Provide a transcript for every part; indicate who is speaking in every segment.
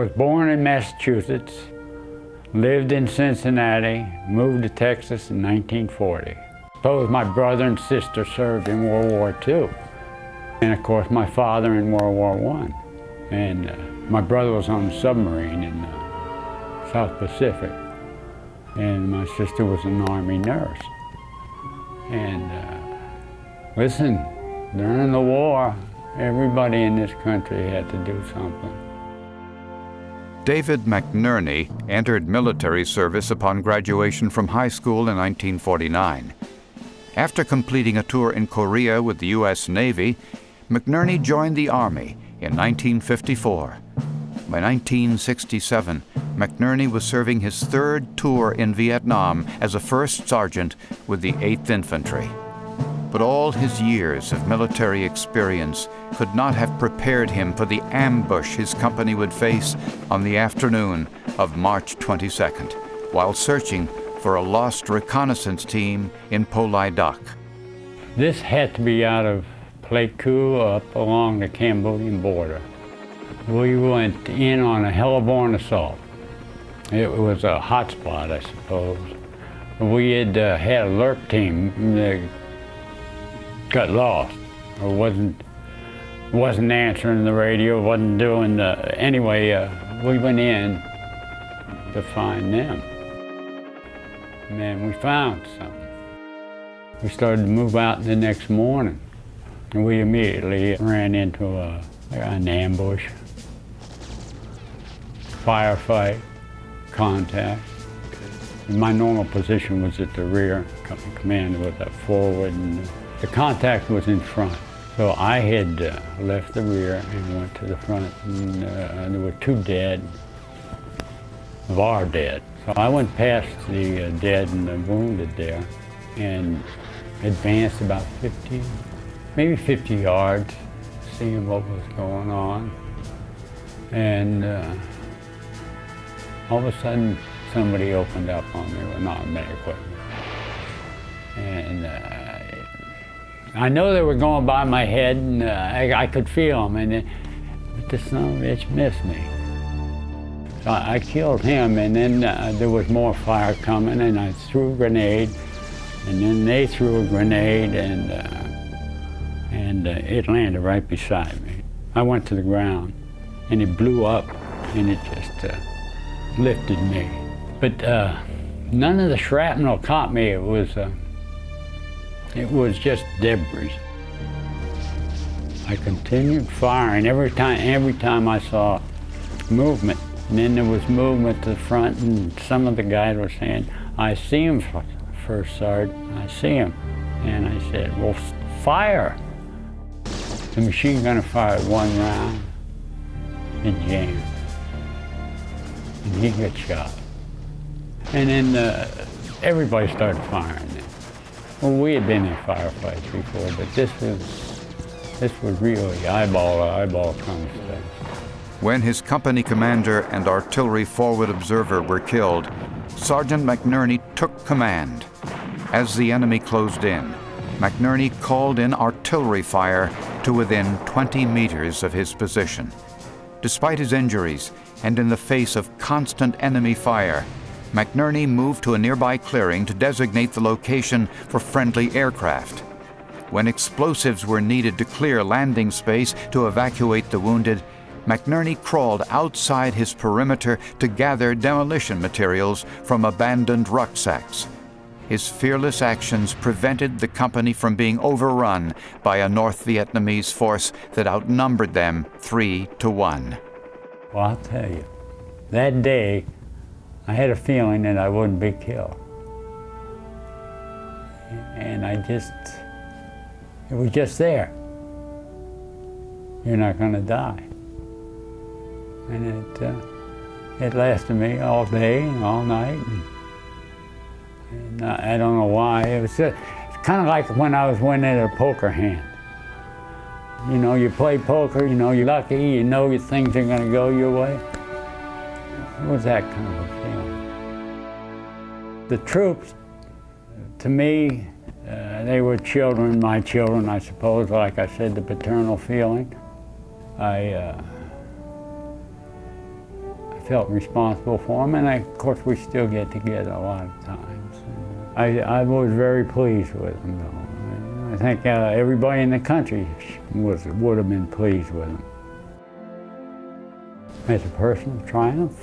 Speaker 1: was born in Massachusetts, lived in Cincinnati, moved to Texas in 1940. Both my brother and sister served in World War II. And of course my father in World War I. And my brother was on a submarine in the South Pacific. And my sister was an Army nurse. And listen, during the war, everybody in this country had to do something.
Speaker 2: David McNerney entered military service upon graduation from high school in 1949. After completing a tour in Korea with the U.S. Navy, McNerney joined the Army in 1954. By 1967, McNerney was serving his third tour in Vietnam as a first sergeant with the 8th Infantry. But all his years of military experience could not have prepared him for the ambush his company would face on the afternoon of March 22nd, while searching for a lost reconnaissance team in Po Lai Dak.
Speaker 1: This had to be out of Pleiku up along the Cambodian border. We went in on a hell-born assault. It was a hot spot, I suppose. We had had a lurk team that got lost, or wasn't answering the radio, wasn't doing the, anyway, we went in to find them. And then we found something. We started to move out the next morning, and we immediately ran into an ambush, firefight, contact. My normal position was at the rear. Company commander was up forward, and the contact was in front. So I had left the rear and went to the front, and there were 2 dead, of our dead. So I went past the dead and the wounded there and advanced about 50, maybe 50 yards, seeing what was going on. And all of a sudden, somebody opened up on me with automatic weapon. And I know they were going by my head, and I could feel them, but this son of a bitch missed me. So I killed him, and then there was more fire coming, and I threw a grenade, and then they threw a grenade, and it landed right beside me. I went to the ground, and it blew up, and it just lifted me. But none of the shrapnel caught me. It was just debris. I continued firing every time I saw movement. And then there was movement to the front, and some of the guys were saying, "I see him, First Sergeant, I see him." And I said, "Well, fire." The machine gunner fired 1 round and jammed. And he got shot. And then everybody started firing. Well, we had been in firefights before, but this was really eyeball-to-eyeball kind of stuff.
Speaker 2: When his company commander and artillery forward observer were killed, Sergeant McNerney took command. As the enemy closed in, McNerney called in artillery fire to within 20 meters of his position. Despite his injuries and in the face of constant enemy fire, McNerney moved to a nearby clearing to designate the location for friendly aircraft. When explosives were needed to clear landing space to evacuate the wounded, McNerney crawled outside his perimeter to gather demolition materials from abandoned rucksacks. His fearless actions prevented the company from being overrun by a North Vietnamese force that outnumbered them 3-1.
Speaker 1: Well, I'll tell you, that day, I had a feeling that I wouldn't be killed. And it was just there. You're not gonna die. And it lasted me all day and all night. And I don't know why. It's kind of like when I was winning a poker hand. You know, you play poker, you know you're lucky, you know your things are gonna go your way. It was that kind of a feeling. The troops, to me, they were children, my children, I suppose. Like I said, the paternal feeling. felt responsible for them, and of course we still get together a lot of times. I was very pleased with them, though. I think everybody in the country would have been pleased with them. As a personal triumph,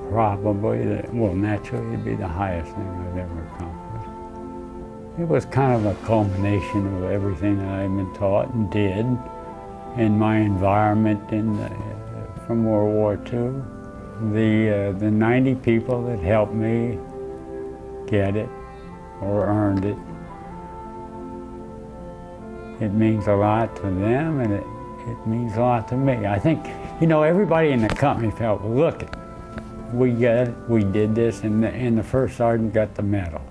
Speaker 1: probably, naturally, it'd be the highest thing I've ever accomplished. It was kind of a culmination of everything that I've been taught and did in my environment from World War II. The 90 people that helped me get it or earned it, it means a lot to them, and it means a lot to me. I think, everybody in the company felt, look, we got it, we did this, and the first sergeant got the medal.